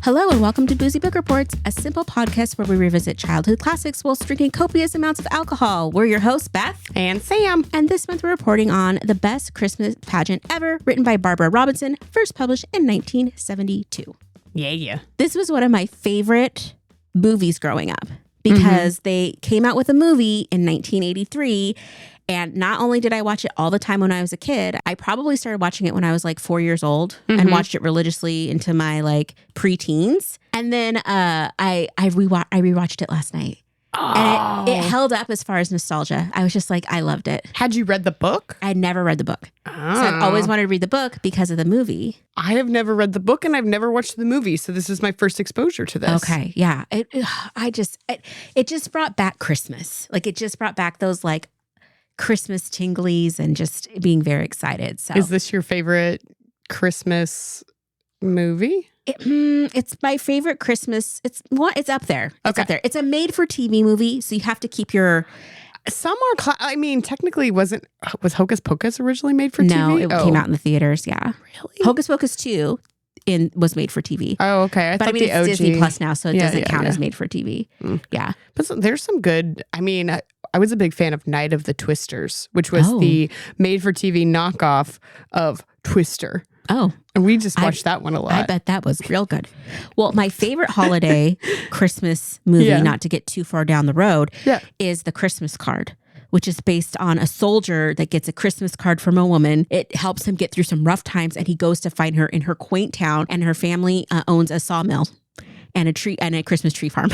Hello and welcome to Boozy Book Reports, a simple podcast where we revisit childhood classics while drinking copious amounts of alcohol. We're your hosts, Beth and Sam. And this month we're reporting on The Best Christmas Pageant Ever, written by Barbara Robinson, first published in 1972. Yeah. This was one of my favorite movies growing up because they came out with a movie in 1983. And not only did I watch it all the time when I was a kid, I probably started watching it when I was like 4 years old and watched it religiously into my like preteens. And then I rewatched it last night. Oh. And it held up as far as nostalgia. I was just like, I loved it. Had you read the book? I had never read the book. Oh. So I've always wanted to read the book because of the movie. I have never read the book and I've never watched the movie. So this is my first exposure to this. Okay. Yeah. It just brought back Christmas. Like it just brought back those like Christmas tinglies and just being very excited. So is this your favorite Christmas movie? It's my favorite Christmas. It's up there. It's up there. It's a made-for-TV movie, so you have to keep your. Some are. Technically, was Hocus Pocus originally made for TV? No, it came out in the theaters. Yeah, really. Hocus Pocus 2 was made for TV. Oh, okay. But I mean, it's OG... Disney Plus now, so it doesn't count as made for TV. Yeah, but there's some good. I mean, I was a big fan of Night of the Twisters, which was the made-for-TV knockoff of Twister. Oh. And we just watched that one a lot. I bet that was real good. Well, my favorite holiday Christmas movie, not to get too far down the road, is The Christmas Card, which is based on a soldier that gets a Christmas card from a woman. It helps him get through some rough times, and he goes to find her in her quaint town, and her family owns a sawmill and a Christmas tree farm.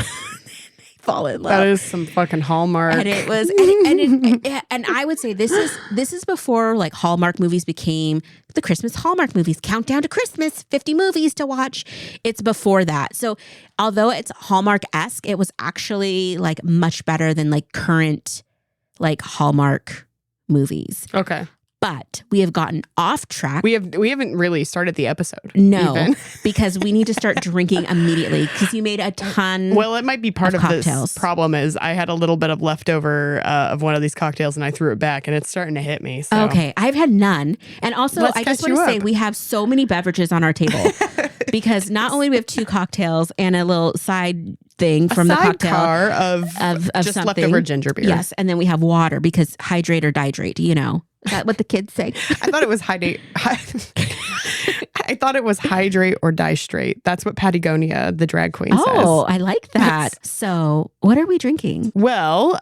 Fall in love. That is some fucking Hallmark. And it was, and I would say this is before like Hallmark movies became the Christmas Hallmark movies. Countdown to Christmas, 50 movies to watch. It's before that. So although it's Hallmark-esque, it was actually like much better than like current like Hallmark movies. Okay. But we have gotten off track. We haven't really started the episode. No, because we need to start drinking immediately because you made a ton. Well, it might be part of cocktails. This problem is I had a little bit of leftover of one of these cocktails and I threw it back and it's starting to hit me. So. Okay, I've had none. And also, I just want to say we have so many beverages on our table because not only do we have 2 cocktails and a little side thing from the cocktail of just something. Leftover ginger beer. Yes, and then we have water because hydrate or dihydrate, you know. Is that what the kids say? I thought it was hydrate. I thought it was hydrate or die straight. That's what Patagonia, the drag queen, says. Oh, I like that. So what are we drinking? Well,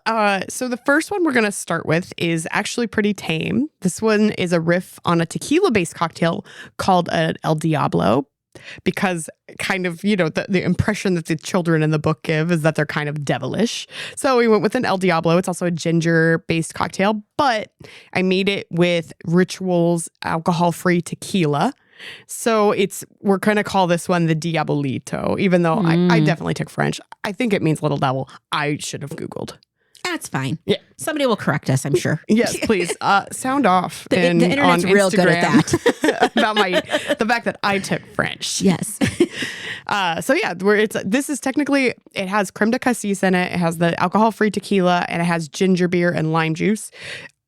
so the first one we're going to start with is actually pretty tame. This one is a riff on a tequila-based cocktail called an El Diablo. Because kind of, you know, the impression that the children in the book give is that they're kind of devilish. So we went with an El Diablo. It's also a ginger-based cocktail, but I made it with Ritual's alcohol-free tequila. So we're going to call this one the Diablito, even though I definitely took French. I think it means little devil. I should have Googled. That's fine. Yeah. Somebody will correct us, I'm sure. Yes, please. Sound off. The internet's on real good at that. about the fact that I took French. Yes. So yeah, this is technically, it has creme de cassis in it. It has the alcohol-free tequila and it has ginger beer and lime juice.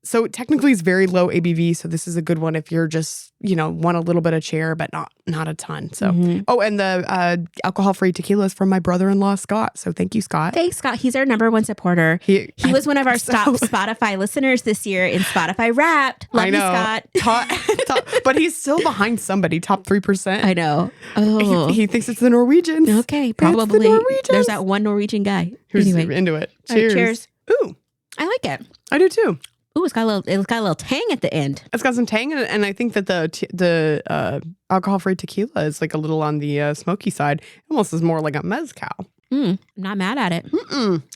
So technically it's very low ABV. So this is a good one if you're just, you know, want a little bit of cheer, but not a ton. So, and the alcohol-free tequila is from my brother-in-law, Scott. So thank you, Scott. Thanks, Scott. He's our #1 supporter. He was one of our top Spotify listeners this year in Spotify Wrapped. Love you, Scott. Top, but he's still behind somebody, top 3%. I know. Oh. He thinks it's the Norwegians. Okay, probably. There's that one Norwegian guy. Who's anyway. into it. Cheers. Right, cheers. Ooh. I like it. I do too. Ooh, it's got a little tang at the end. It's got some tang in it, and I think that the alcohol-free tequila is like a little on the smoky side. It almost is more like a mezcal. I'm not mad at it.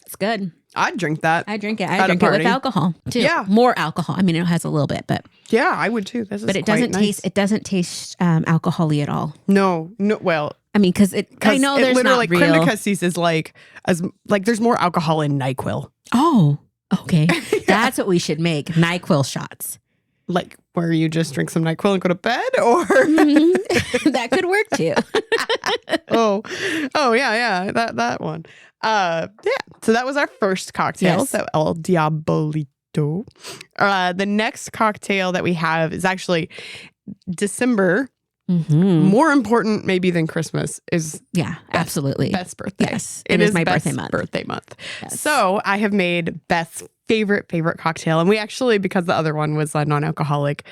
It's good. I'd drink that. I drink it. I drink it with alcohol too. Yeah, more alcohol. I mean, it has a little bit, but yeah, I would too. But it doesn't taste. It doesn't taste alcohol-y at all. No. Well, I mean, because I know there's not like real. Creme de cassis is like there's more alcohol in NyQuil. Oh, okay. That's what we should make. NyQuil shots. Like where you just drink some NyQuil and go to bed, or that could work too. oh yeah, that one. Yeah. So that was our first cocktail. Yes. So El Diablito. The next cocktail that we have is actually December More important maybe than Christmas is absolutely Beth's birthday. Yes, it is my Beth's birthday month. Yes. So I have made Beth's favorite cocktail, and we actually, because the other one was a non-alcoholic,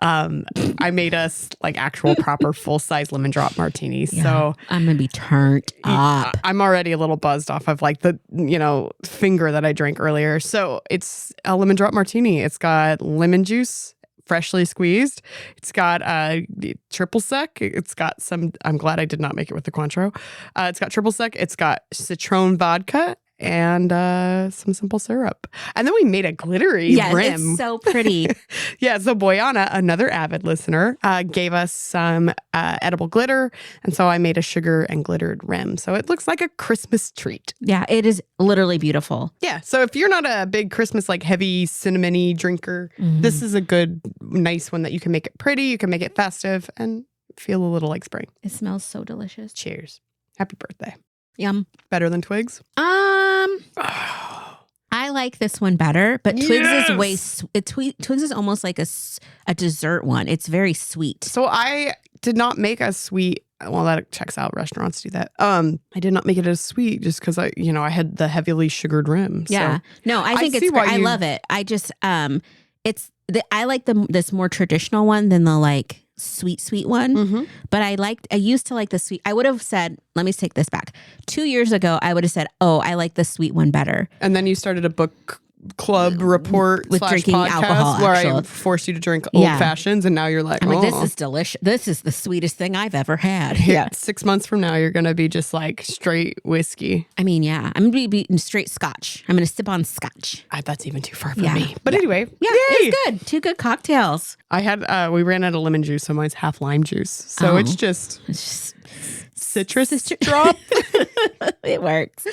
I made us like actual proper full-size lemon drop martinis. Yeah, so I'm gonna be turned up. I'm already a little buzzed off of like the finger that I drank earlier. So it's a lemon drop martini. It's got lemon juice, freshly squeezed. It's got triple sec. It's got some, I'm glad I did not make it with the Cointreau. It's got triple sec. It's got citron vodka and some simple syrup. And then we made a glittery rim. It's so pretty. So Boyana, another avid listener, gave us some edible glitter. And so I made a sugar and glittered rim. So it looks like a Christmas treat. Yeah, it is literally beautiful. Yeah. So if you're not a big Christmas, like heavy cinnamony drinker, this is a good, nice one that you can make it pretty. You can make it festive and feel a little like spring. It smells so delicious. Cheers. Happy birthday. Yum. Better than Twigs? I like this one better, but Twigs is Twigs is almost like a dessert one. It's very sweet. So I did not make a sweet. Well, that checks out. Restaurants do that. I did not make it as sweet just because I had the heavily sugared rim. Yeah. So No, I think it's great. I love it. I just I like this more traditional one than the like sweet one. But I used to like the sweet. I would have said, let me take this back. 2 years ago, I would have said, oh, I like the sweet one better. And then you started a book club report with drinking alcohol, where I forced you to drink old fashions, and now you're like, I'm like, this is delicious. This is the sweetest thing I've ever had. Yeah. 6 months from now, you're gonna be just like straight whiskey. I mean, yeah, I'm gonna be straight scotch. I'm gonna sip on scotch. That's even too far for me. But anyway, it's good. 2 good cocktails. I had we ran out of lemon juice, so mine's half lime juice. So it's just citrus drop. It works.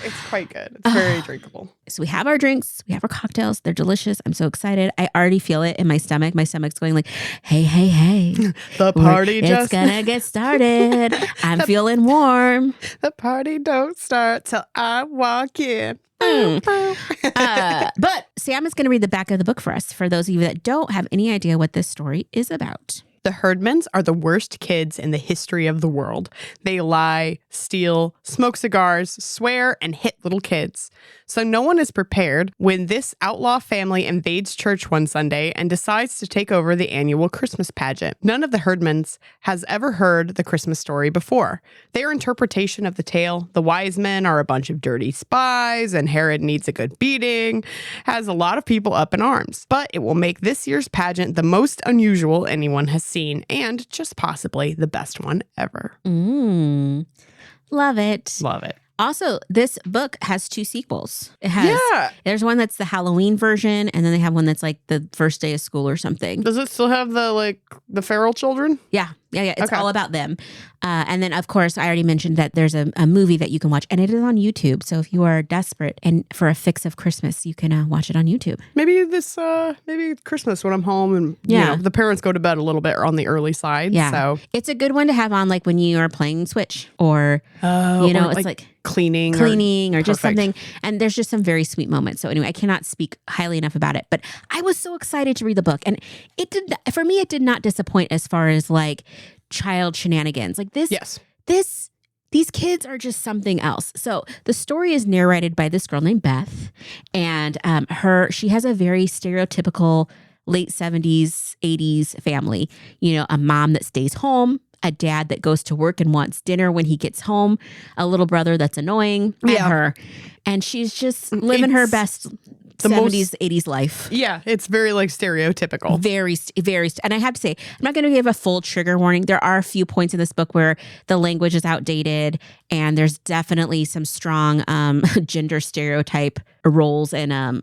It's quite good. It's very drinkable. So we have our drinks, we have our cocktails. They're delicious. I'm so excited. I already feel it in my stomach. My stomach's going like, hey. The party it's gonna get started. I'm feeling warm. The party don't start till I walk in. But Sam is going to read the back of the book for us, for those of you that don't have any idea what this story is about. The Herdmans are the worst kids in the history of the world. They lie, steal, smoke cigars, swear, and hit little kids. So no one is prepared when this outlaw family invades church one Sunday and decides to take over the annual Christmas pageant. None of the Herdmans has ever heard the Christmas story before. Their interpretation of the tale, the wise men are a bunch of dirty spies and Herod needs a good beating, has a lot of people up in arms. But it will make this year's pageant the most unusual anyone has seen, and just possibly the best one ever. Love it. Love it. Also, this book has 2 sequels. It has, there's one that's the Halloween version, and then they have one that's like the first day of school or something. Does it still have the feral children? Yeah. It's all about them. And then, of course, I already mentioned that there's a movie that you can watch, and it is on YouTube. So if you are desperate and for a fix of Christmas, you can watch it on YouTube. Maybe maybe Christmas when I'm home and the parents go to bed a little bit on the early side. Yeah. So it's a good one to have on like when you are playing Switch or, it's like cleaning or just something. And there's just some very sweet moments. So anyway, I cannot speak highly enough about it, but I was so excited to read the book, and for me, it did not disappoint as far as like child shenanigans like this. Yes. These kids are just something else. So the story is narrated by this girl named Beth, and she has a very stereotypical late 70s, 80s family. A mom that stays home, a dad that goes to work and wants dinner when he gets home, a little brother that's annoying, and her. And she's just living her best 70s, 80s life. Yeah, it's very like stereotypical. Very. And I have to say, I'm not going to give a full trigger warning. There are a few points in this book where the language is outdated, and there's definitely some strong gender stereotype roles and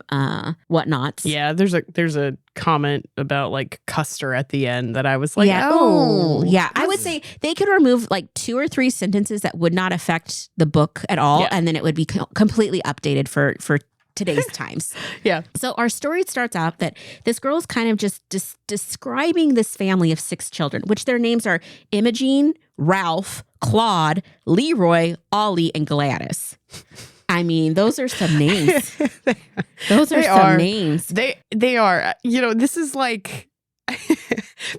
whatnots. Yeah, there's a comment about like Custer at the end that I was like, yeah. I would say they could remove like 2 or 3 sentences that would not affect the book at all, and then it would be completely updated for today's times. Yeah. So our story starts out that this girl is kind of just describing this family of 6 children, which their names are Imogene, Ralph, Claude, Leroy, Ollie, and Gladys. I mean, those are some names. Those are some names. They are. This is like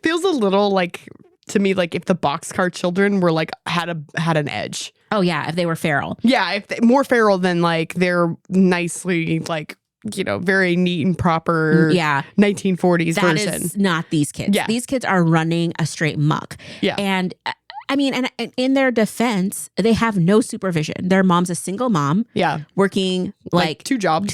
feels a little like to me like if the boxcar children were like had an edge. Oh yeah, if they were feral. Yeah, if they, more feral than like they're nicely like, you know, very neat and proper 1940s that version. That is not these kids. Yeah. These kids are running a straight muck. Yeah. And I mean, and in their defense, they have no supervision. Their mom's a single mom. Yeah. Working like two jobs.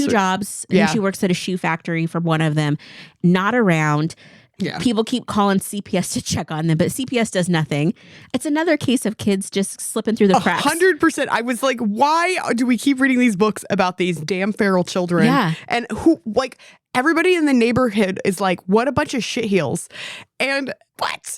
And she works at a shoe factory for one of them. Not around. Yeah. People keep calling CPS to check on them, but CPS does nothing. It's another case of kids just slipping through the cracks. 100%. I was like, why do we keep reading these books about these damn feral children? Yeah. And who, like, everybody in the neighborhood is like, what a bunch of shitheels. And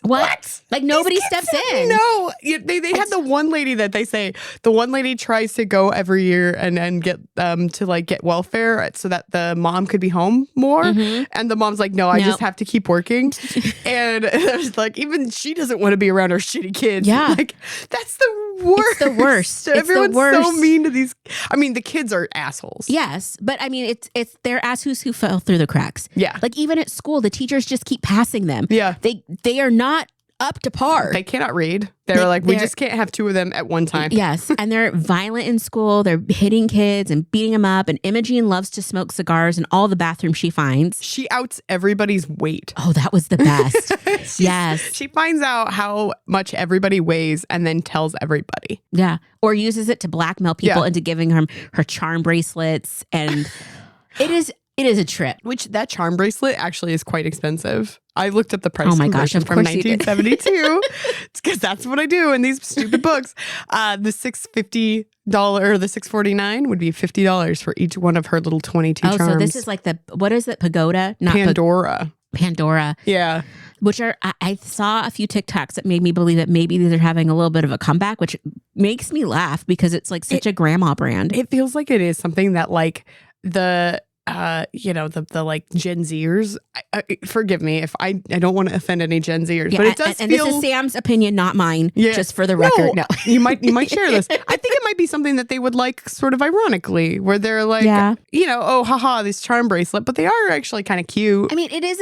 what? Like nobody steps in. No. They had the one lady that they say, the one lady tries to go every year and then get to like get welfare so that the mom could be home more. Mm-hmm. And the mom's like, no, I just have to keep working. And it's like, even she doesn't want to be around her shitty kids. Yeah. Like, that's the worst. It's the worst. Everyone's so mean to these. I mean, the kids are assholes. Yes. But I mean, it's their assholes who fell through the cracks. Yeah. Like even at school, the teachers just keep passing them. Yeah. They are not up to par. They cannot read. They're like, we just can't have two of them at one time. Yes. And they're violent in school. They're hitting kids and beating them up. And Imogen loves to smoke cigars in all the bathrooms she finds. She outs everybody's weight. Oh, that was the best. Yes. She finds out how much everybody weighs and then tells everybody. Yeah. Or uses it to blackmail people into giving her charm bracelets. And it is a trip. Which that charm bracelet actually is quite expensive. I looked at the price. Oh my gosh, of from course 1972. It's because that's what I do in these stupid books. The $650 or the $649 would be $50 for each one of her little 22 charms. So this is like what is it? Pagoda? Not Pandora. Pandora. Yeah. Which are, I saw a few TikToks that made me believe that maybe these are having a little bit of a comeback, which makes me laugh because it's like such a grandma brand. It feels like it is something that like the like Gen Zers, forgive me if I don't want to offend any Gen Zers, but it does and feel... this is Sam's opinion, not mine, just for the record. No. you might share this. I think it might be something that they would like sort of ironically, where they're like, oh, haha, this charm bracelet, but they are actually kind of cute. I mean, it is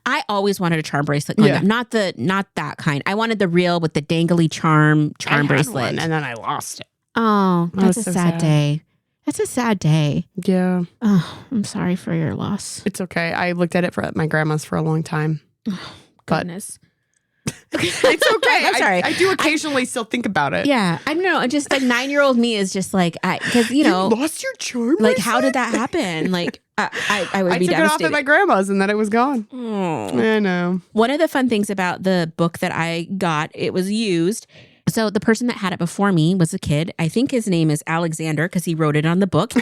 I always wanted a charm bracelet. Not that kind. I wanted the real with the dangly charm bracelet. One, and then I lost it. Oh, that's a sad day. That's a sad day. Yeah. Oh, I'm sorry for your loss. It's okay. I looked at it at my grandma's for a long time. Oh, goodness. It's okay. I'm sorry. I do occasionally still think about it. Yeah. I don't know. Just like 9-year-old me is just like, because, you lost your charm. Like, how did that happen? Like, I would be devastated. I took it off at my grandma's and then it was gone. Oh. I know. One of the fun things about the book that I got, it was used. So the person that had it before me was a kid. I think his name is Alexander because he wrote it on the book.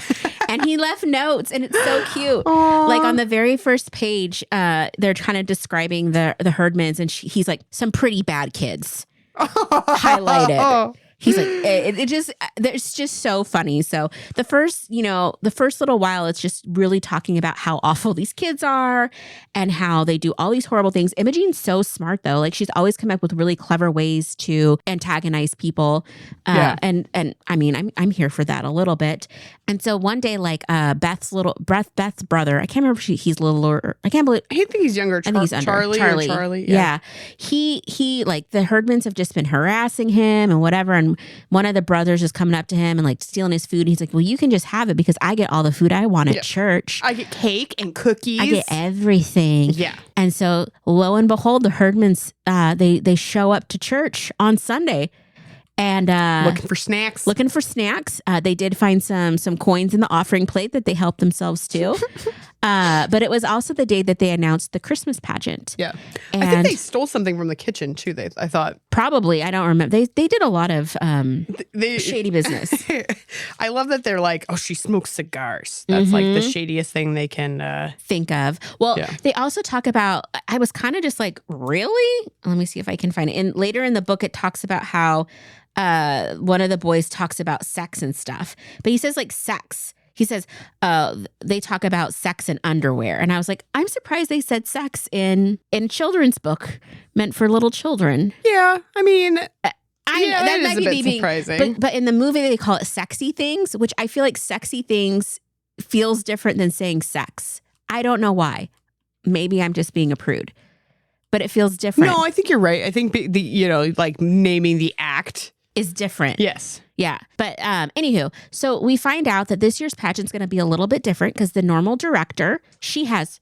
And he left notes and it's so cute. Aww. Like on the very first page, they're kind of describing the Herdmans and he's like, some pretty bad kids. Highlighted. He's like, it's just so funny. So the first little while, it's just really talking about how awful these kids are and how they do all these horrible things. Imogen's so smart though. Like she's always come up with really clever ways to antagonize people. And I mean, I'm here for that a little bit. And so one day, like Beth's brother, I can't remember if he's little or I think he's younger. I think he's under. Charlie. Yeah. He like the Herdmans have just been harassing him and whatever. And one of the brothers is coming up to him and like stealing his food. And he's like, well, you can just have it because I get all the food I want at church. I get cake and cookies. I get everything. Yeah. And so lo and behold, the Herdmans, they show up to church on Sunday. And looking for snacks. They did find some coins in the offering plate that they helped themselves to. But it was also the day that they announced the Christmas pageant. Yeah. And I think they stole something from the kitchen too. I thought. Probably. I don't remember. They did a lot of shady business. I love that they're like, oh, she smokes cigars. That's like the shadiest thing they can think of. Well, they also talk about, I was kind of just like, really? Let me see if I can find it. And later in the book, it talks about how one of the boys talks about sex and stuff. But he says like sex. He says they talk about sex and underwear. And I was like, I'm surprised they said sex in children's book meant for little children. Yeah. I mean, that is a bit surprising. But in the movie, they call it sexy things, which I feel like sexy things feels different than saying sex. I don't know why. Maybe I'm just being a prude. but it feels different. No, I think you're right. I think like naming the act is different. Yes. Yeah. But anywho, so we find out that this year's pageant's going to be a little bit different because the normal director, she has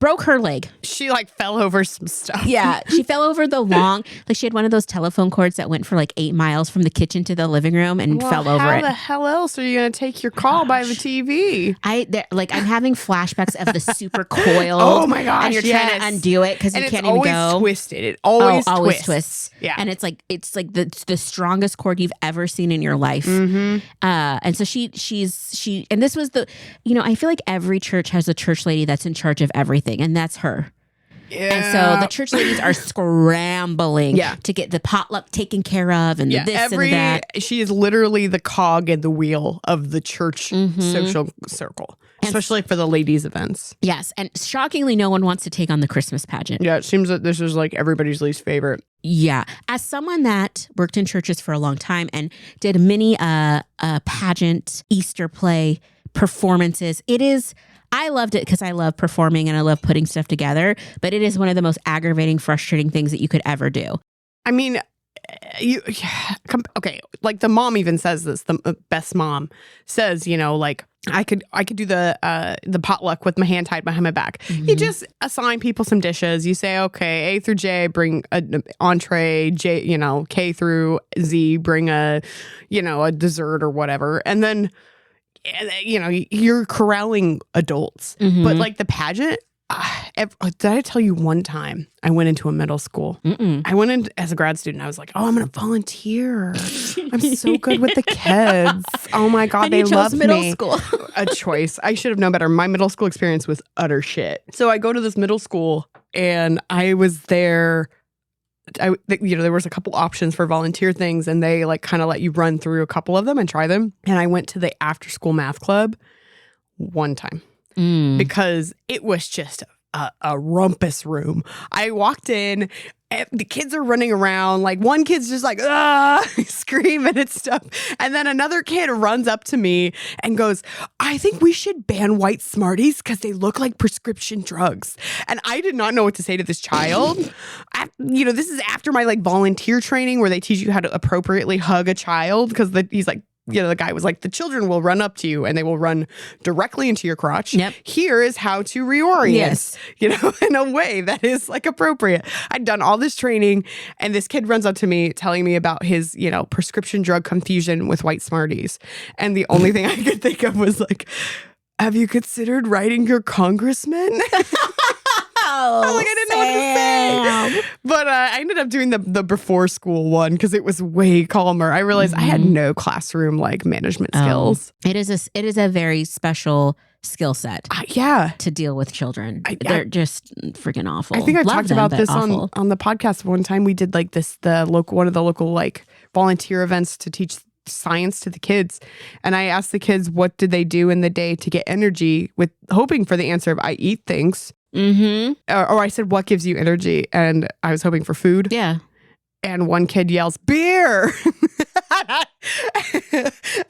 broke her leg. She like fell over some stuff. Yeah. She fell over the long, like she had one of those telephone cords that went for like 8 miles from the kitchen to the living room and fell over it. How the hell else are you going to take your call by the TV? I'm having flashbacks of the super coiled. Oh my gosh. And you're trying to undo it because you can't even go. It's always twisted. It always twists. Yeah. And it's like the strongest cord you've ever seen in your life. Mm-hmm. And so she and this was I feel like every church has a church lady that's in charge of everything. And that's her. Yeah. And so the church ladies are scrambling to get the potluck taken care of and the this and that. She is literally the cog in the wheel of the church social circle, especially for the ladies' events. Yes. And shockingly, no one wants to take on the Christmas pageant. Yeah, it seems that this is like everybody's least favorite. Yeah. As someone that worked in churches for a long time and did many pageant, Easter play performances, I loved it because I love performing and I love putting stuff together, but it is one of the most aggravating, frustrating things that you could ever do. I mean, okay, like the mom even says this, the Beth's mom says, like, I could do the potluck with my hand tied behind my back. Mm-hmm. You just assign people some dishes. You say, okay, A through J, bring an entree, J, K through Z, bring a dessert or whatever. And then you're corralling adults. Mm-hmm. But like the pageant, did I tell you one time I went into a middle school? Mm-mm. I went in as a grad student. I was like, I'm going to volunteer. I'm so good with the kids. Oh my God, they love middle me. School. A choice. I should have known better. My middle school experience was utter shit. So I go to this middle school and I was there. There was a couple options for volunteer things and they like kind of let you run through a couple of them and try them. And I went to the after school math club one time because it was just a rumpus room. I walked in, and the kids are running around. Like one kid's just like, screaming and stuff. And then another kid runs up to me and goes, I think we should ban white Smarties because they look like prescription drugs. And I did not know what to say to this child. This is after my like volunteer training where they teach you how to appropriately hug a child because he's like, the guy was like, the children will run up to you and they will run directly into your crotch. Yep. Here is how to reorient, in a way that is like appropriate. I'd done all this training and this kid runs up to me telling me about his, prescription drug confusion with white Smarties. And the only thing I could think of was like, have you considered writing your congressman? I didn't know what to say. But I ended up doing the before school one because it was way calmer. I realized I had no classroom like management skills. It is a very special skill set. To deal with children. They're just freaking awful. I think I talked about this on the podcast one time. We did like one of the local like volunteer events to teach science to the kids, and I asked the kids what did they do in the day to get energy, with hoping for the answer of I eat things. Mm-hmm. Or I said, what gives you energy? And I was hoping for food. Yeah. And one kid yells, beer.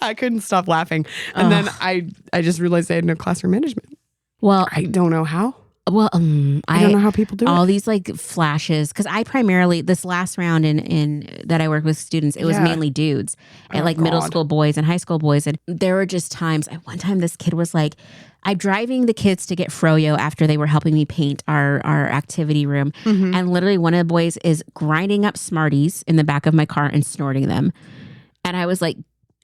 I couldn't stop laughing. And then I just realized I had no classroom management. Well, I don't know how. Well, I don't know how people do all it. These like flashes, because I primarily, this last round in that I work with students, it was mainly dudes and middle school boys and high school boys. And there were just times, one time this kid was like, I'm driving the kids to get froyo after they were helping me paint our activity room. Mm-hmm. And literally one of the boys is grinding up Smarties in the back of my car and snorting them. And I was like,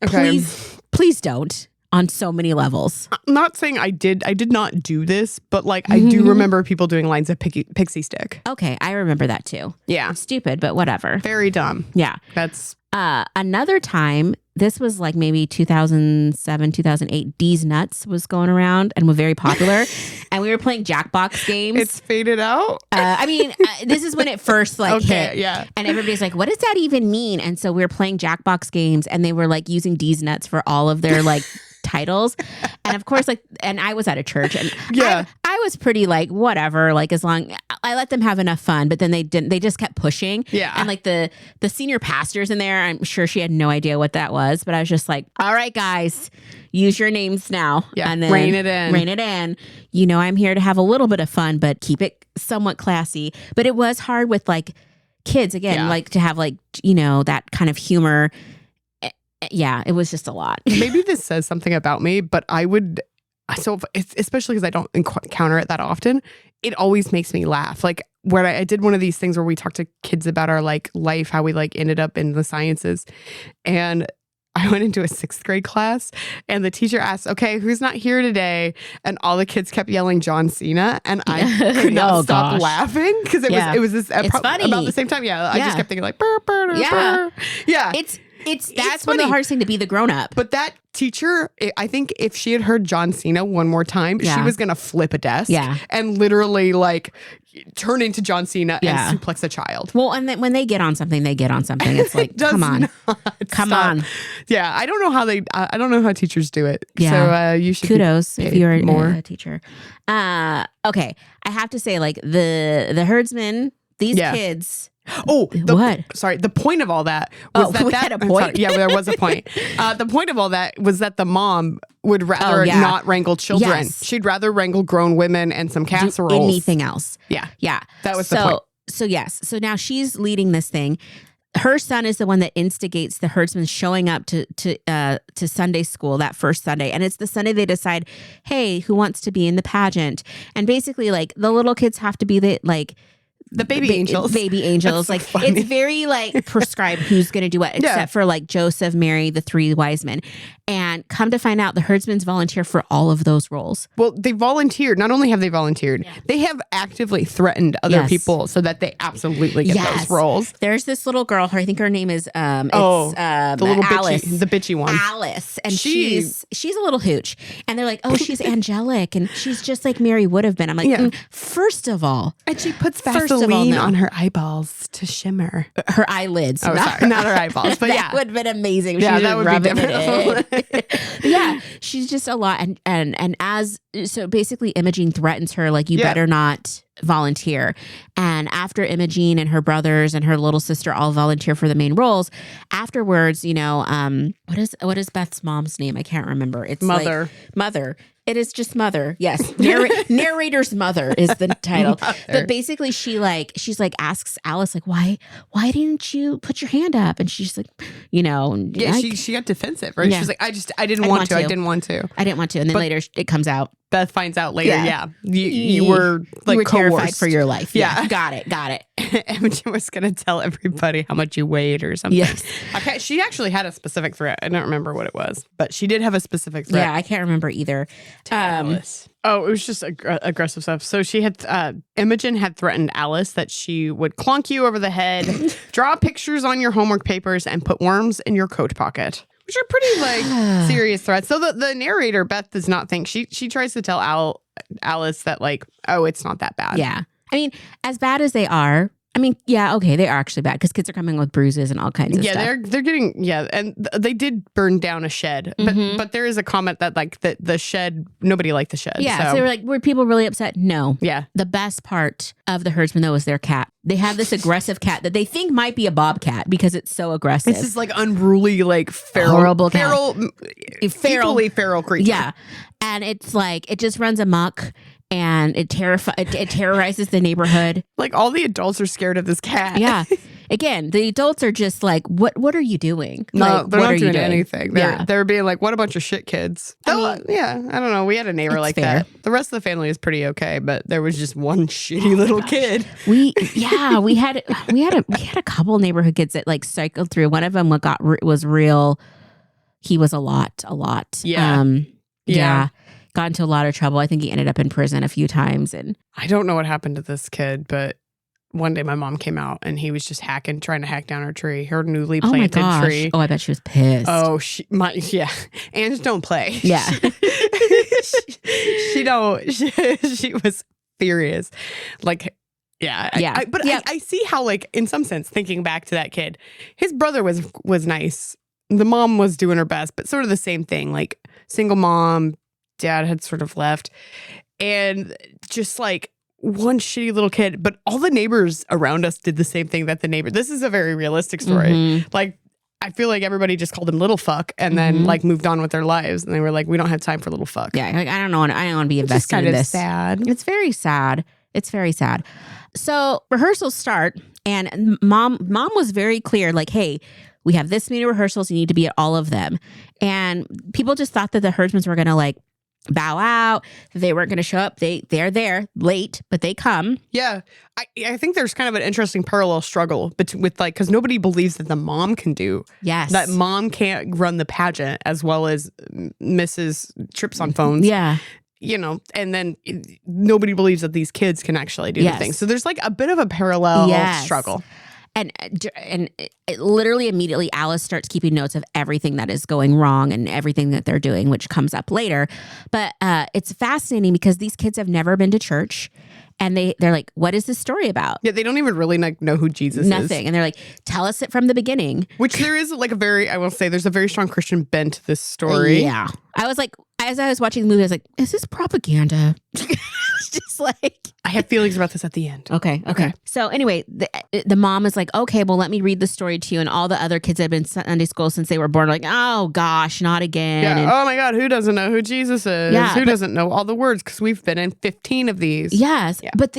please don't. On so many levels. I'm not saying I did not do this, but I do remember people doing lines of pixie stick. Okay, I remember that too. Yeah. Stupid, but whatever. Very dumb. Yeah. That's another time, this was like maybe 2007, 2008, D's Nuts was going around and was very popular. And we were playing Jackbox games. It's faded out? This is when it first hit. Yeah. And everybody's like, what does that even mean? And so we were playing Jackbox games and they were using D's Nuts for all of their titles. And of course, and I was at a church and I was pretty whatever, as long, I let them have enough fun, but then they didn't. They just kept pushing. Yeah. And like the senior pastors in there, I'm sure she had no idea what that was, but I was just like, all right, guys, use your names now. Yeah. And then rein it in. Rein it in. You know, I'm here to have a little bit of fun, but keep it somewhat classy. But it was hard with like kids again, like to have like, you know, that kind of humor. Yeah, it was just a lot. Maybe this says something about me, but especially because I don't encounter it that often, it always makes me laugh. Like when I did one of these things where we talked to kids about our like life, how we like ended up in the sciences. And I went into a 6th grade class and the teacher asked, okay, who's not here today? And all the kids kept yelling John Cena. And I could not stop laughing because it was this funny. About the same time. Yeah. I just kept thinking like, burr, burr, burr, burr. Yeah. That's one of the hardest thing to be the grown up. But that teacher, I think if she had heard John Cena one more time, she was going to flip a desk and literally like turn into John Cena and suplex a child. Well, and then when they get on something, they get on something. It's like, come on. Yeah. I don't know how teachers do it. Yeah. So you should kudos if you're a teacher. Okay. I have to say like the herdsmen, these kids. Oh, what? Sorry. The point of all that was that had a point. Yeah, there was a point. The point of all that was that the mom would rather not wrangle children. Yes. She'd rather wrangle grown women and some casseroles. Do anything else. Yeah. Yeah. That was the point. So yes. So now she's leading this thing. Her son is the one that instigates the herdsmen showing up to Sunday school that first Sunday. And it's the Sunday they decide, hey, who wants to be in the pageant? And basically like the little kids have to be the baby angels. Baby angels. Like funny. It's very like prescribed who's going to do what, except for like Joseph, Mary, the 3 wise men. And come to find out the herdsmen volunteer for all of those roles. Well, they volunteered. Not only have they volunteered, they have actively threatened other people so that they absolutely get those roles. There's this little girl, I think her name is the little Alice. the bitchy one. Alice. And she's a little hooch. And they're like, oh, she's angelic and she's just like Mary would have been. I'm like, first of all. And she puts Vaseline on her eyeballs to shimmer. Her eyelids. Oh, sorry. Not her eyeballs, but that would have been amazing. Yeah, that would be different. Yeah, she's just a lot. And so basically Imogene threatens her, like, you better not volunteer. And after Imogene and her brothers and her little sister all volunteer for the main roles, afterwards, you know, what is Beth's mom's name? I can't remember. It's Mother. Like, Mother. It is just Mother. Yes. Narrator's Mother is the title. But basically she's like asks Alice, like, why didn't you put your hand up? And she's like, you know. Yeah, she got defensive, right? Yeah. She's like, I didn't want to. I didn't want to. And then later it comes out. Beth finds out later, you were like you were terrified for your life. Yeah. Got it. Imogen was going to tell everybody how much you weighed or something. Yes. Okay, she actually had a specific threat. I don't remember what it was, but she did have a specific threat. Yeah, I can't remember either. It was just aggressive stuff. So she had, Imogen had threatened Alice that she would clonk you over the head, draw pictures on your homework papers, and put worms in your coat pocket. Which are pretty like serious threats. So the narrator, Beth, does not think she tries to tell Alice that like, oh, it's not that bad. Yeah. I mean, as bad as they are, I mean, yeah, okay, they are actually bad because kids are coming with bruises and all kinds of stuff. Yeah, they're getting, and they did burn down a shed. But there is a comment that like the shed, nobody liked the shed. Yeah, so they were like, were people really upset? No. Yeah. The best part of the herdsman, though, is their cat. They have this aggressive cat that they think might be a bobcat because it's so aggressive. It's this like unruly, like horrible feral creature. Yeah. And it's like, it just runs amok. And it terrorizes the neighborhood. Like all the adults are scared of this cat. Yeah. Again, the adults are just like, what are you doing? No, like, they're not doing anything. Yeah. They're being like, what a bunch of shit kids. I don't know. We had a neighbor like that. The rest of the family is pretty okay, but there was just one shitty little kid. We had a couple neighborhood kids that like cycled through. One of them was real. He was a lot. Yeah. Yeah. Got into a lot of trouble. I think he ended up in prison a few times. And I don't know what happened to this kid, but one day my mom came out and he was just trying to hack down her tree, her newly planted tree. Oh, I bet she was pissed. Oh, Ange don't play. Yeah. She was furious. Like, yeah. But I see how, like, in some sense, thinking back to that kid, his brother was nice. The mom was doing her best, but sort of the same thing. Like, single mom, dad had sort of left. And just like one shitty little kid, but all the neighbors around us did the same thing that the neighbor. This is a very realistic story. Like, I feel like everybody just called him little fuck and then like moved on with their lives. And they were like, we don't have time for little fuck. Yeah. Like, I don't want to be invested in this. Sad. It's very sad. It's very sad. So rehearsals start and mom was very clear, like, hey, we have this many rehearsals. You need to be at all of them. And people just thought that the herdsmen were going to like bow out. They weren't going to show up. They're there late, but they come. Yeah. I think there's kind of an interesting parallel struggle with like, because nobody believes that the mom can do. Yes. That mom can't run the pageant as well as Mrs. Trips on phones. Yeah. You know, and then nobody believes that these kids can actually do the thing. So there's like a bit of a parallel struggle. And it literally immediately Alice starts keeping notes of everything that is going wrong and everything that they're doing, which comes up later. But it's fascinating because these kids have never been to church. And they're like, what is this story about? Yeah, they don't even really like know who Jesus is. Nothing. And they're like, tell us it from the beginning. Which there is like I will say there's a very strong Christian bent to this story. Yeah. I was like, as I was watching the movie, I was like, is this propaganda? It's just like... I have feelings about this at the end. Okay. So anyway, the mom is like, okay, well, let me read the story to you. And all the other kids that have been Sunday school since they were born are like, oh gosh, not again. Yeah. And, oh my God, who doesn't know who Jesus is? Yeah, who doesn't know all the words? Because we've been in 15 of these. Yes. Yeah. But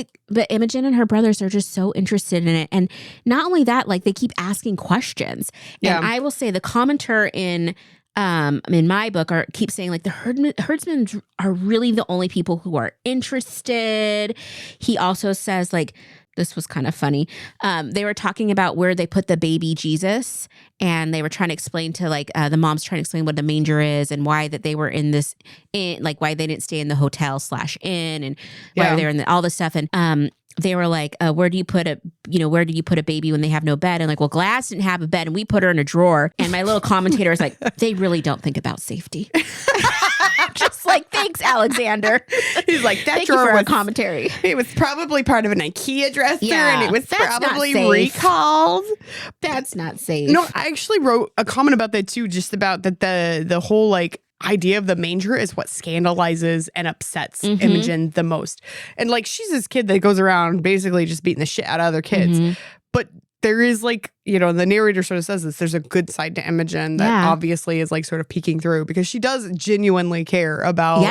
Imogen and her brothers are just so interested in it. And not only that, like they keep asking questions. And I will say the commenter in my book keep saying like the herdsmen are really the only people who are interested. He also says like, this was kind of funny. They were talking about where they put the baby Jesus, and they were trying to explain to like the mom's trying to explain what the manger is and why that they were in this like why they didn't stay in the hotel/inn and why they were in all this stuff. And they were like, where do you put a baby when they have no bed? And like, well, Glass didn't have a bed and we put her in a drawer. And my little commentator was like, they really don't think about safety. Just like, thanks, Alexander. He's like, that Thank drawer you for was a commentary. It was probably part of an IKEA dresser and it was that's probably not safe. recalled. That's not safe. No, I actually wrote a comment about that too, just about that the whole like idea of the manger is what scandalizes and upsets Imogen the most. And like, she's this kid that goes around basically just beating the shit out of other kids. But there is like, you know, the narrator sort of says this, there's a good side to Imogen that obviously is like sort of peeking through because she does genuinely care about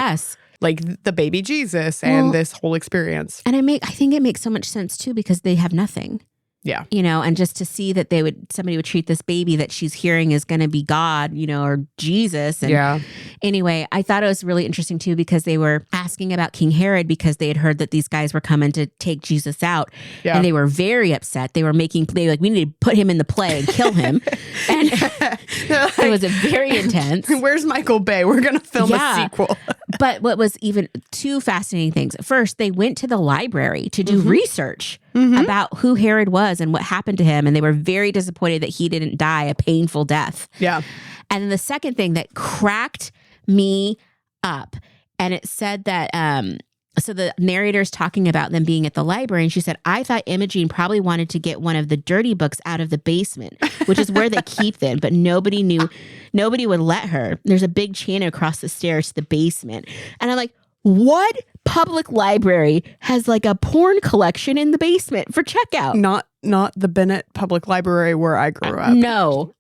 like the baby Jesus and this whole experience. And I think it makes so much sense too because they have nothing. Yeah. You know, and just to see that somebody would treat this baby that she's hearing is going to be God, you know, or Jesus. And anyway, I thought it was really interesting too, because they were asking about King Herod because they had heard that these guys were coming to take Jesus out. Yeah. And they were very upset. They were we need to put him in the play and kill him. And like, it was a very intense. Where's Michael Bay? We're going to film a sequel. But what was even two fascinating things. First, they went to the library to do research about who Herod was and what happened to him. And they were very disappointed that he didn't die a painful death. Yeah. And then the second thing that cracked me up, and it said that, so the narrator's talking about them being at the library, and she said, I thought Imogen probably wanted to get one of the dirty books out of the basement, which is where they keep them, but nobody would let her. There's a big chain across the stairs to the basement. And I'm like, what public library has like a porn collection in the basement for checkout? Not the Bennett Public Library where I grew up. No.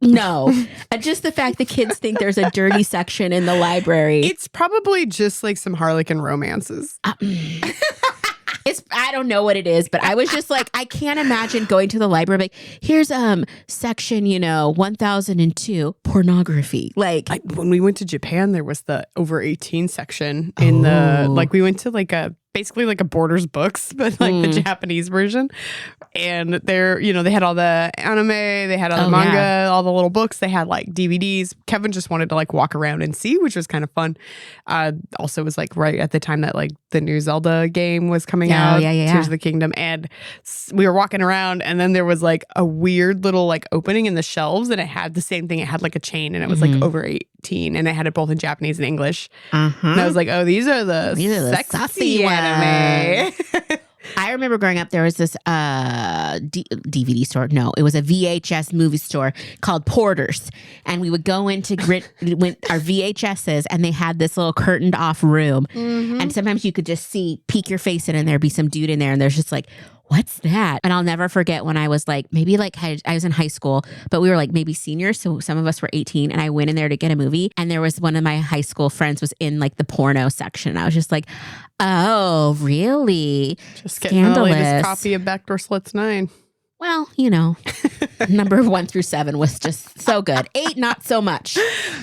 No. Just the fact that kids think there's a dirty section in the library. It's probably just like some Harlequin romances. I don't know what it is, but I was just like, I can't imagine going to the library like, here's section, 1002 pornography. Like when we went to Japan, there was the over 18 section in the we went to like basically like a Borders books, but like the Japanese version. And there, they had all the anime, they had all the manga, all the little books, they had like DVDs. Kevin just wanted to like walk around and see, which was kind of fun. Also, it was like right at the time that like the new Zelda game was coming out, Tears of the Kingdom. And we were walking around, and then there was like a weird little like opening in the shelves, and it had the same thing. It had like a chain, and it was like over 18, and it had it both in Japanese and English. And I was like, oh, these are the sexy anime. I remember growing up, there was this DVD store. No, it was a VHS movie store called Porter's. And we would go into our VHSs, and they had this little curtained off room. Mm-hmm. And sometimes you could just peek your face in, and there'd be some dude in there. And there's just like, what's that? And I'll never forget when I was like, maybe like I was in high school, but we were like maybe seniors. So some of us were 18, and I went in there to get a movie. And there was one of my high school friends was in like the porno section. I was just like, oh, really? Just getting the latest copy of Backdoor Sluts 9. Well, number 1 through 7 was just so good. 8, not so much.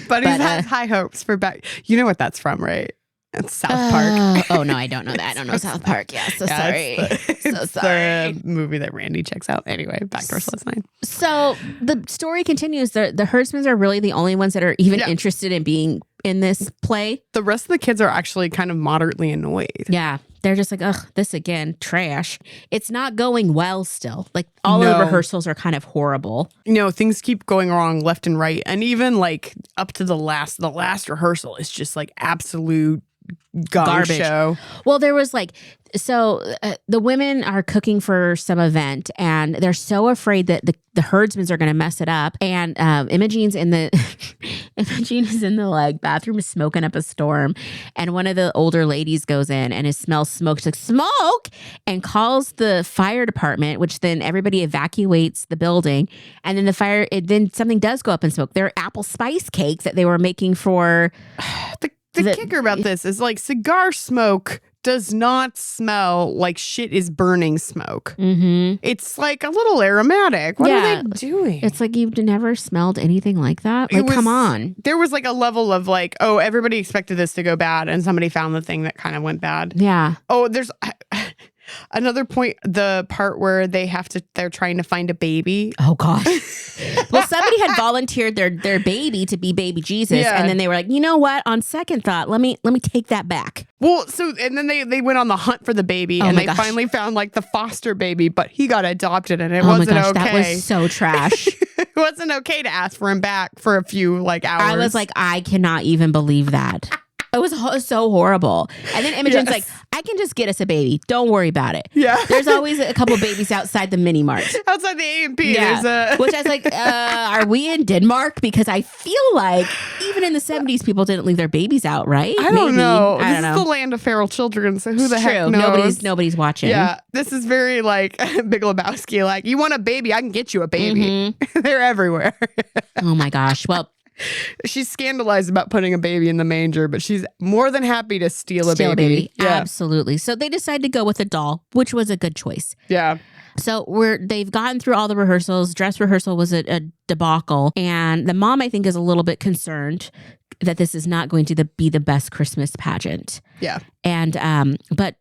But he has high hopes for back. You know what that's from, right? It's South Park. Oh, no, I don't know that. I don't know South Park. Yeah, so sorry. So sorry. The movie that Randy checks out. Anyway, Backdoor Sluts 9. So the story continues. The herdsmen are really the only ones that are even interested in being in this play. The rest of the kids are actually kind of moderately annoyed. Yeah. They're just like, ugh, this again, trash. It's not going well still. Like all of the rehearsals are kind of horrible. Things keep going wrong left and right. And even like up to the last rehearsal is just like absolute garbage show. Well, there was like, the women are cooking for some event, and they're so afraid that the herdsmen are going to mess it up. And Imogene is in the like bathroom smoking up a storm, and one of the older ladies goes in and it smells smoke. She's like, smoke, and calls the fire department, which then everybody evacuates the building. And then then something does go up in smoke. There are apple spice cakes that they were making for the kicker about this is like cigar smoke does not smell like shit is burning smoke. Mm-hmm. It's like a little aromatic. What are they doing? It's like you've never smelled anything like that. Like, come on. There was like a level of like, oh, everybody expected this to go bad, and somebody found the thing that kind of went bad. Yeah. Oh, there's another point, the part where they're trying to find a baby. Oh gosh. Well, somebody had volunteered their baby to be baby Jesus, and then they were like, you know what? On second thought, let me take that back. Well, and then they went on the hunt for the baby, and they finally found like the foster baby, but he got adopted, and it wasn't okay. That was so trash. It wasn't okay to ask for him back for a few like hours. I was like, I cannot even believe that. It was so horrible. And then Imogene's like, I can just get us a baby. Don't worry about it. Yeah. There's always a couple babies outside the mini mart. Outside the A&P. Yeah. Which I was like, are we in Denmark? Because I feel like even in the 70s, people didn't leave their babies out, right? I don't know. This is the land of feral children, so who the heck knows? Nobody's watching. Yeah. This is very like Big Lebowski. Like, you want a baby? I can get you a baby. Mm-hmm. They're everywhere. Oh my gosh. Well, she's scandalized about putting a baby in the manger, but she's more than happy to steal a baby. Yeah. Absolutely. So they decide to go with a doll, which was a good choice. Yeah. So they've gotten through all the rehearsals. Dress rehearsal was a debacle. And the mom, I think, is a little bit concerned that this is not going to be the best Christmas pageant. Yeah. And but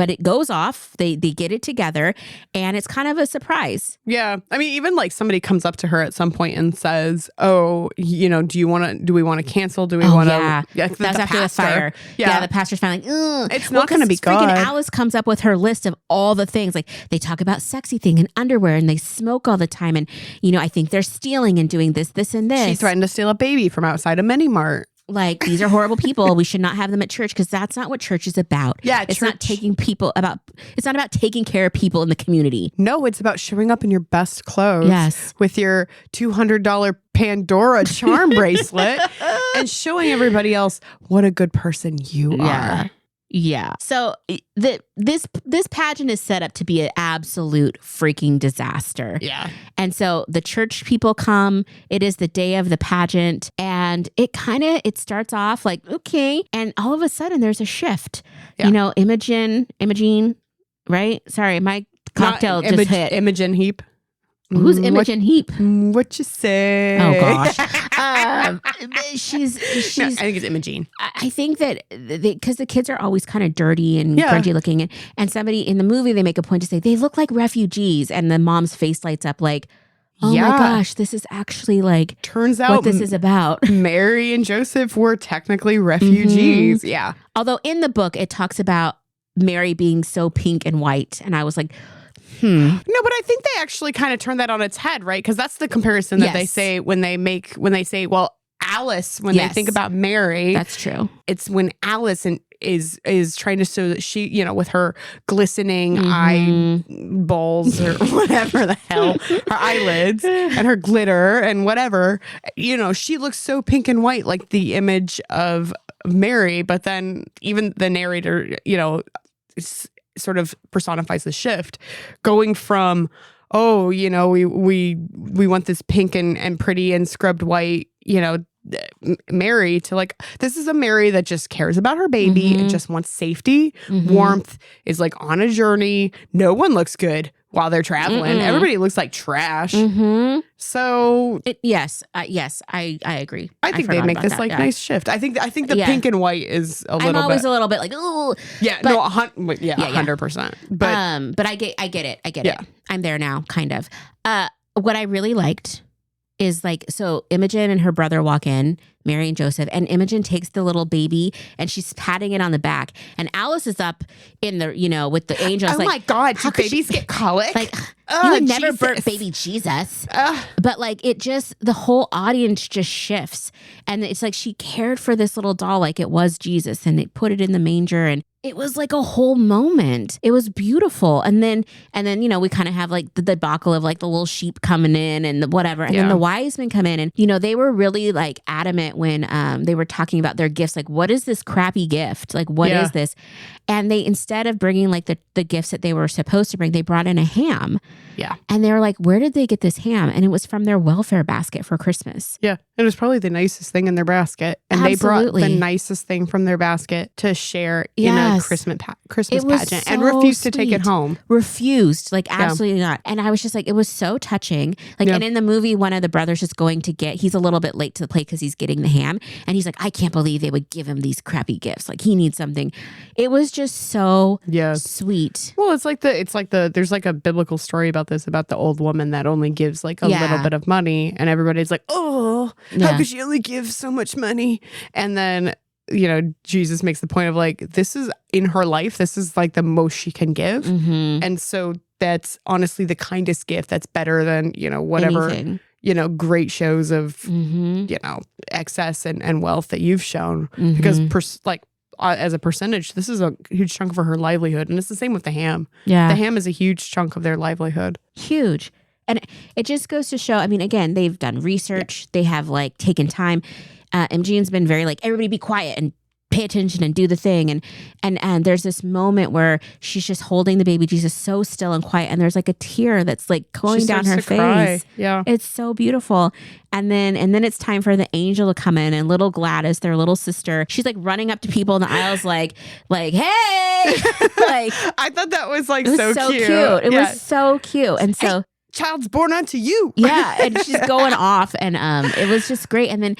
it goes off. They get it together, and it's kind of a surprise. Yeah. I mean, even like somebody comes up to her at some point and says, "Oh, do we want to cancel? Do we want to?" Yeah. That's after the fire. Yeah. The pastor's finally like, it's not going to be good. Freaking Alice comes up with her list of all the things. Like, they talk about sexy thing and underwear, and they smoke all the time, and I think they're stealing and doing this, and this. She threatened to steal a baby from outside a mini mart. Like, these are horrible people. We should not have them at church, because that's not what church is about. Yeah, it's not it's not about taking care of people in the community. No, it's about showing up in your best clothes. Yes. With your $200 Pandora charm bracelet and showing everybody else what a good person you are. Yeah. So this pageant is set up to be an absolute freaking disaster. Yeah. And so the church people come. It is the day of the pageant, and it starts off like, okay, and all of a sudden there's a shift. Yeah. Imogen, right? Sorry, my cocktail just hit. Imogen Heap. Who's Imogen Heap? What you say? Oh gosh. She's no, I think it's Imogene. I think that because the kids are always kind of dirty and grungy looking, and somebody in the movie, they make a point to say they look like refugees, and the mom's face lights up like, oh my gosh, this is actually like, turns out what this is about. Mary and Joseph were technically refugees. Mm-hmm. Yeah. Although in the book it talks about Mary being so pink and white, and I was like, No, but I think they actually kind of turn that on its head, right? Because that's the comparison that they say when they say, well, Alice, when they think about Mary. That's true. It's when Alice is trying to show that she, you know, with her glistening eyeballs or whatever the hell, her eyelids and her glitter and whatever, you know, she looks so pink and white, like the image of Mary. But then even the narrator, you know, sort of personifies the shift, going from, oh, you know, we want this pink and pretty and scrubbed white, you know, Mary, to like, this is a Mary that just cares about her baby and just wants safety, warmth, is like on a journey. No one looks good while they're traveling. Everybody looks like trash. So yes, I agree. I think they make this like nice shift. I think the pink and white is a little bit. I'm always a little bit like, oh yeah, but, no, 100%. But I get it. I'm there now, kind of. What I really liked is like, so Imogen and her brother walk in, Mary and Joseph, and Imogen takes the little baby and she's patting it on the back. And Alice is up in the, you know, with the angels. Oh like, my God, do babies get colic? Like, you would never birth baby Jesus. But like, it just, the whole audience just shifts. And it's like she cared for this little doll like it was Jesus, and they put it in the manger, and it was like a whole moment. It was beautiful. And then, you know, we kind of have like the debacle of like the little sheep coming in and the whatever. And then the wise men come in, and, you know, they were really like adamant when they were talking about their gifts. Like, what is this crappy gift? Like, what is this? And they, instead of bringing like the gifts that they were supposed to bring, they brought in a ham. Yeah. And they were like, where did they get this ham? And it was from their welfare basket for Christmas. Yeah. It was probably the nicest thing in their basket. And they brought the nicest thing from their basket to share in a Christmas pageant, and refused to take it home. Refused. Like, absolutely not. And I was just like, it was so touching. Like, and in the movie, one of the brothers is going to he's a little bit late to the play because he's getting the ham. And he's like, I can't believe they would give him these crappy gifts. Like, he needs something. It was just so sweet. Well, it's like there's like a biblical story about this, about the old woman that only gives like a little bit of money, and everybody's like, oh, how could she only give so much money? And then, you know, Jesus makes the point of like, this is in her life, this is like the most she can give. And so that's honestly the kindest gift. That's better than, you know, whatever anything, you know, great shows of, you know, excess and wealth that you've shown. Because as a percentage, this is a huge chunk for her livelihood. And it's the same with the ham. Yeah. The ham is a huge chunk of their livelihood. Huge. And it just goes to show, I mean, again, they've done research. They have like taken time. Imogen's been very like, everybody be quiet and pay attention and do the thing. And there's this moment where she's just holding the baby Jesus so still and quiet. And there's like a tear that's like going down her face. Cry. Yeah. It's so beautiful. And then it's time for the angel to come in, and little Gladys, their little sister, she's like running up to people in the aisles like, hey, like, I thought that was like, it was so cute. It was so cute. And so, child's born unto you. Yeah. And she's going off, and it was just great. And then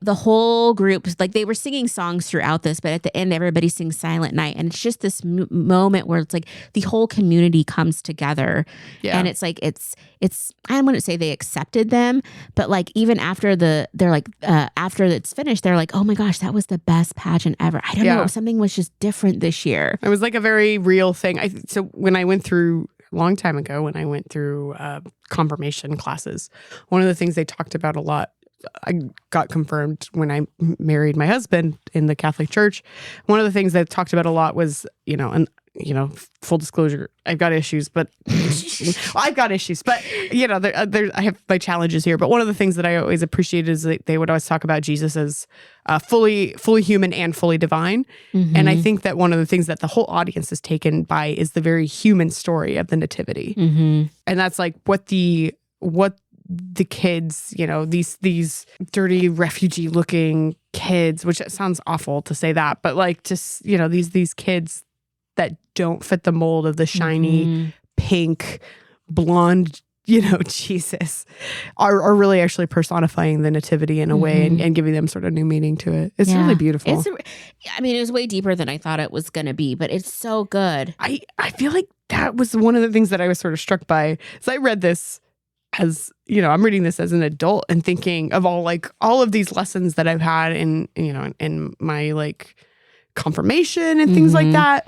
the whole group, like, they were singing songs throughout this, but at the end, everybody sings Silent Night. And it's just this moment where it's like the whole community comes together. Yeah. And it's like, it's, I wouldn't say they accepted them, but like, even after after it's finished, they're like, oh my gosh, that was the best pageant ever. I don't know. Something was just different this year. It was like a very real thing. So when I went through, long time ago, when I went through confirmation classes, one of the things they talked about a lot, I got confirmed when I married my husband in the Catholic Church. One of the things they talked about a lot was, you know, and you know, full disclosure, I've got issues, but you know, I have my challenges here. But one of the things that I always appreciated is that they would always talk about Jesus as fully human and fully divine. And I think that one of the things that the whole audience is taken by is the very human story of the nativity. And that's like what the kids, you know, these dirty refugee looking kids, which it sounds awful to say that, but like, just, you know, these kids that don't fit the mold of the shiny pink blonde, you know, Jesus are really actually personifying the nativity in a way and giving them sort of new meaning to it. It's really beautiful. I mean, it was way deeper than I thought it was going to be, but it's so good. I feel like that was one of the things that I was sort of struck by. So I read this as, you know, I'm reading this as an adult and thinking of all of these lessons that I've had in, you know, in my like confirmation and things like that.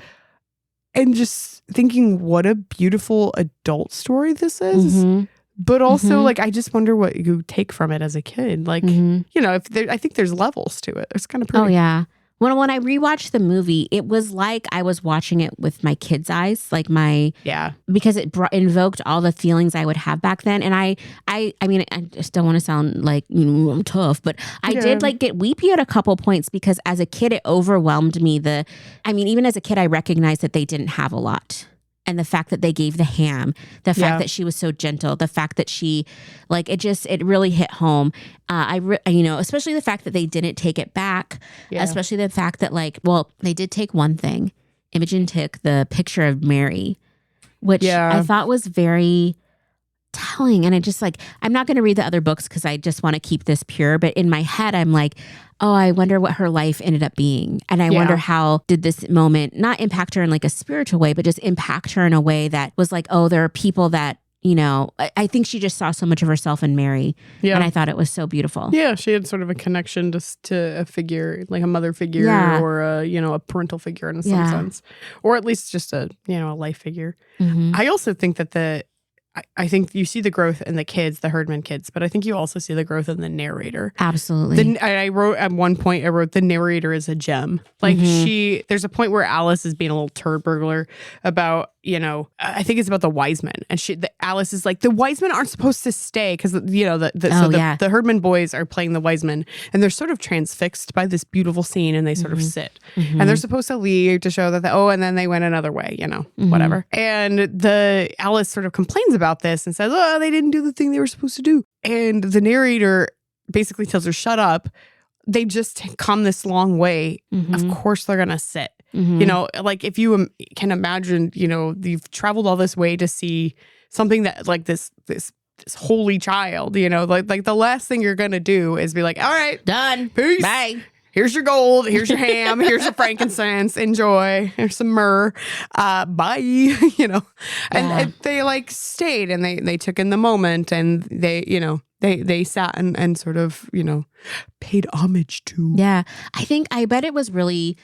And just thinking what a beautiful adult story this is. But also, like, I just wonder what you take from it as a kid. Like, you know, I think there's levels to it. It's kind of pretty. Oh, yeah. When I rewatched the movie, it was like I was watching it with my kids' eyes, like because it invoked all the feelings I would have back then. And I mean, I just don't want to sound like, you know, I'm tough, but I did like get weepy at a couple points because as a kid, it overwhelmed me. Even as a kid, I recognized that they didn't have a lot. And the fact that they gave the ham, the fact that she was so gentle, the fact that she, like, it really hit home. Especially the fact that they didn't take it back, especially the fact that, like, well, they did take one thing. Imogen took the picture of Mary, which I thought was very telling. And it just, like, I'm not going to read the other books because I just want to keep this pure. But in my head, I'm like, oh, I wonder what her life ended up being. And I wonder how did this moment not impact her in like a spiritual way, but just impact her in a way that was like, oh, there are people that, you know, I think she just saw so much of herself in Mary. Yeah. And I thought it was so beautiful. Yeah, she had sort of a connection to a figure, like a mother figure or a parental figure in some sense. Or at least just a life figure. I also think that I think you see the growth in the kids, the Herdman kids, but I think you also see the growth in the narrator. Absolutely. I wrote at one point, the narrator is a gem. Like there's a point where Alice is being a little turd burglar about, I think it's about the wise men. And Alice is like, the wise men aren't supposed to stay because, the Herdman boys are playing the wise men and they're sort of transfixed by this beautiful scene and they sort of sit. And they're supposed to leave to show that, and then they went another way, whatever. And Alice sort of complains about this and says, oh, they didn't do the thing they were supposed to do. And the narrator basically tells her, shut up. They just come this long way. Of course they're going to sit. Like if you can imagine, you've traveled all this way to see something that like this holy child, like the last thing you're going to do is be like, all right, done. Peace. Bye. Here's your gold. Here's your ham. Here's your frankincense. Enjoy. Here's some myrrh. Bye. And they like stayed and they took in the moment and they sat and sort of, paid homage to. Yeah. I bet it was really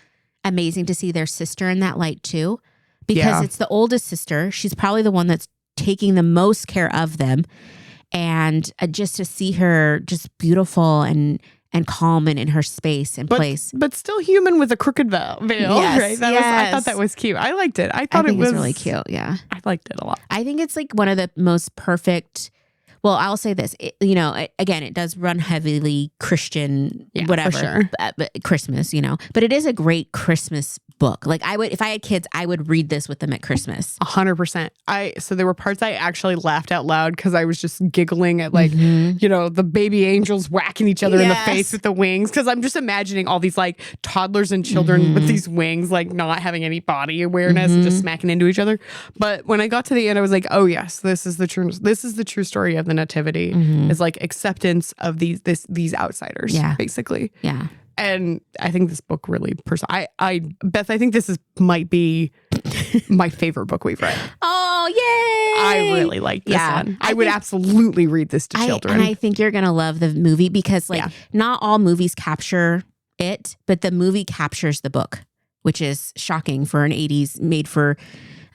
amazing to see their sister in that light too, because it's the oldest sister. She's probably the one that's taking the most care of them. And just to see her just beautiful and calm and in her space and place. But still human with a crooked veil, right? I thought that was cute. I liked it. I thought it was really cute, yeah. I liked it a lot. I think it's like one of the most perfect, well, I'll say this, again, it does run heavily Christian, whatever, for sure. But Christmas, but it is a great Christmas book. Like if I had kids, I would read this with them at Christmas. 100%. So there were parts I actually laughed out loud because I was just giggling at like, the baby angels whacking each other in the face with the wings. Because I'm just imagining all these like toddlers and children with these wings, like not having any body awareness and just smacking into each other. But when I got to the end, I was like, oh yes, this is the true story of the Nativity. Is like acceptance of these outsiders, basically. Yeah. And I think this book really Beth, I think this might be my favorite book we've read. Oh, yay! I really like this one. I would absolutely read this to children. And I think you're going to love the movie because not all movies capture it, but the movie captures the book, which is shocking for an 80s made for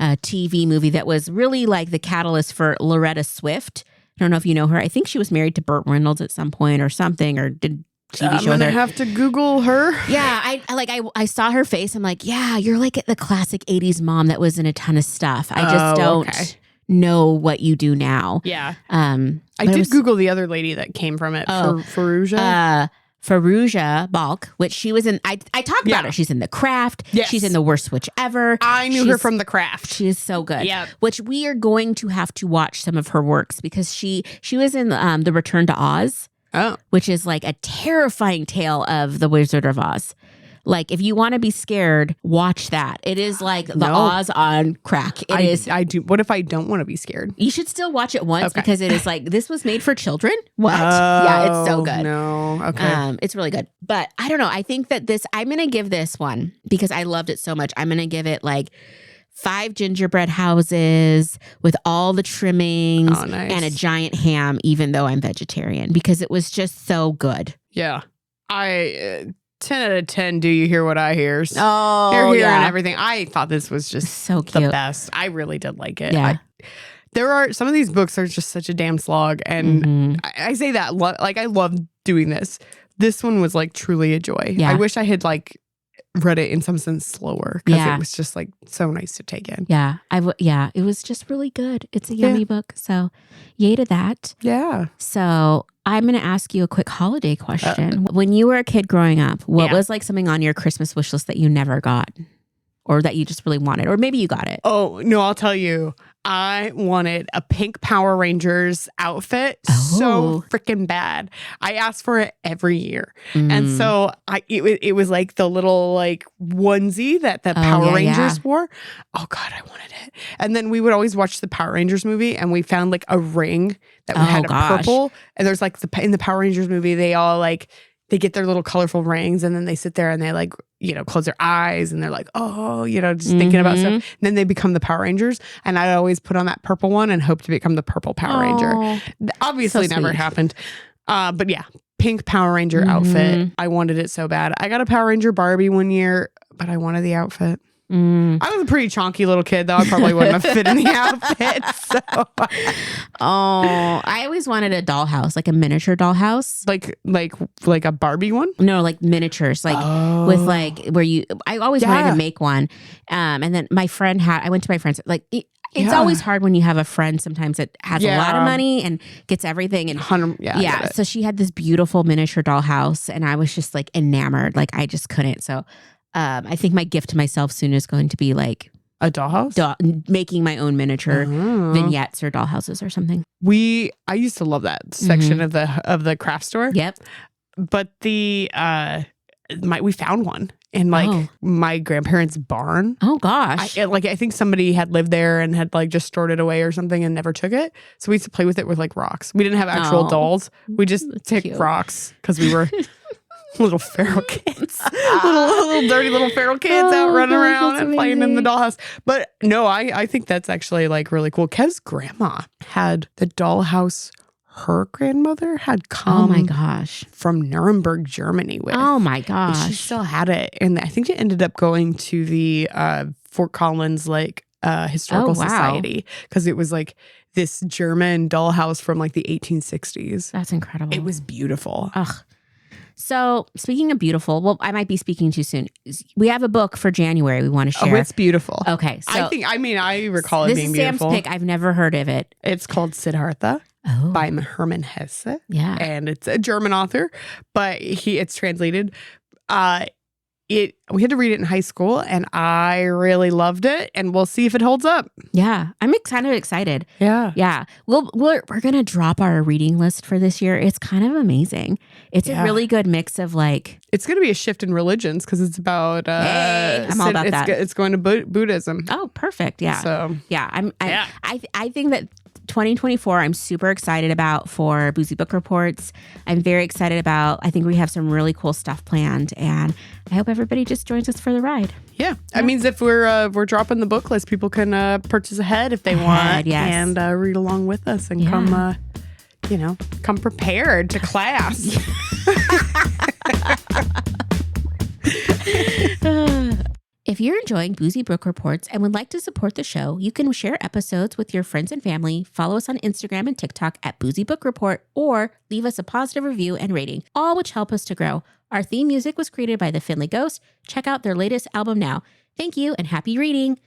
TV movie that was really like the catalyst for Loretta Swift. I don't know if you know her. I think she was married to Burt Reynolds at some point or something, or did TV show. I'm gonna have to Google her. Yeah, I saw her face. I'm like, yeah, you're like the classic 80s mom that was in a ton of stuff. I just don't know what you do now. Yeah. I did Google the other lady that came from it, Fairuza. Fairuza Balk, which she was in. I talked about her. She's in The Craft. Yes. She's in The Worst Witch Ever. I knew her from The Craft. She is so good. Yeah. Which we are going to have to watch some of her works because she was in The Return to Oz. Oh. Which is like a terrifying tale of the Wizard of Oz. Like if you want to be scared, watch that. It is like the Oz on crack. I do. What if I don't want to be scared? You should still watch it once because it is like, this was made for children. What? Yeah, it's so good. No. Okay. It's really good. But I don't know. I think that I'm going to give this one because I loved it so much. I'm going to give it like 5 gingerbread houses with all the trimmings and a giant ham, even though I'm vegetarian, because it was just so good. Yeah. 10 out of 10. Do you hear what I hear? Oh, Hear and everything. I thought this was just so cute. The best. I really did like it. Yeah. There are some of these books are just such a damn slog. And I say that like I love doing this. This one was like truly a joy. Yeah. I wish I had like read it in some sense slower because it was just like so nice to take in. Yeah. It was just really good. It's a yummy book. So yay to that. Yeah. So I'm going to ask you a quick holiday question. When you were a kid growing up, what was like something on your Christmas wish list that you never got or that you just really wanted? Or maybe you got it. Oh, no, I'll tell you. I wanted a pink Power Rangers outfit so freaking bad. I asked for it every year. And so it was like the little like onesie that the Power Rangers wore. Oh God, I wanted it. And then we would always watch the Power Rangers movie and we found like a ring that had a purple. And there's like in the Power Rangers movie, they all like, they get their little colorful rings and then they sit there and they like, you know, close their eyes and they're like, oh, you know, just thinking about stuff. And then they become the Power Rangers. And I always put on that purple one and hope to become the purple Power Ranger. Obviously never happened. But yeah, pink Power Ranger outfit. I wanted it so bad. I got a Power Ranger Barbie one year, but I wanted the outfit. I was a pretty chonky little kid, though. I probably wouldn't have fit in the outfit. So. I always wanted a dollhouse, like a miniature dollhouse, like a Barbie one. No, like miniatures, like with like where you. I always wanted to make one, and then my friend had. I went to my friend's. Like it's always hard when you have a friend sometimes that has a lot of money and gets everything and So she had this beautiful miniature dollhouse, and I was just like enamored. Like I just couldn't. So. I think my gift to myself soon is going to be like a dollhouse, making my own miniature vignettes or dollhouses or something. I used to love that section of the craft store. Yep. But we found one in like my grandparents' barn. Oh gosh. I think somebody had lived there and had like just stored it away or something and never took it. So we used to play with it with like rocks. We didn't have actual dolls. We just picked rocks because we were little feral kids, little dirty little feral kids out running around and playing in the dollhouse. But no, I think that's actually like really cool. Kev's grandma had the dollhouse her grandmother had come from Nuremberg, Germany with. Oh my gosh. And she still had it. And I think it ended up going to the Fort Collins like Historical Society because it was like this German dollhouse from like the 1860s. That's incredible. It was beautiful. Ugh. So speaking of beautiful, well, I might be speaking too soon. We have a book for January we want to share. Oh, it's beautiful. Okay. So I recall it being beautiful. This is Sam's pick. I've never heard of it. It's called Siddhartha by Hermann Hesse. Yeah. And it's a German author, but it's translated. We had to read it in high school and I really loved it and we'll see if it holds up. Yeah. I'm kind of excited. Yeah. Yeah. We're going to drop our reading list for this year. It's kind of amazing. It's a really good mix of like. It's going to be a shift in religions because it's about. Hey, I'm all about that. It's going to Buddhism. Oh, perfect. Yeah. So. Yeah. I think that 2024, I'm super excited about for Boozy Book Reports. I'm very excited about, I think we have some really cool stuff planned and I hope everybody just joins us for the ride. Yeah. That means if we're dropping the book list, people can purchase ahead if they want and read along with us and come prepared to class. If you're enjoying Boozy Book Reports and would like to support the show, you can share episodes with your friends and family, follow us on Instagram and TikTok at Boozy Book Report, or leave us a positive review and rating, all which help us to grow. Our theme music was created by the Finley Ghost. Check out their latest album now. Thank you and happy reading.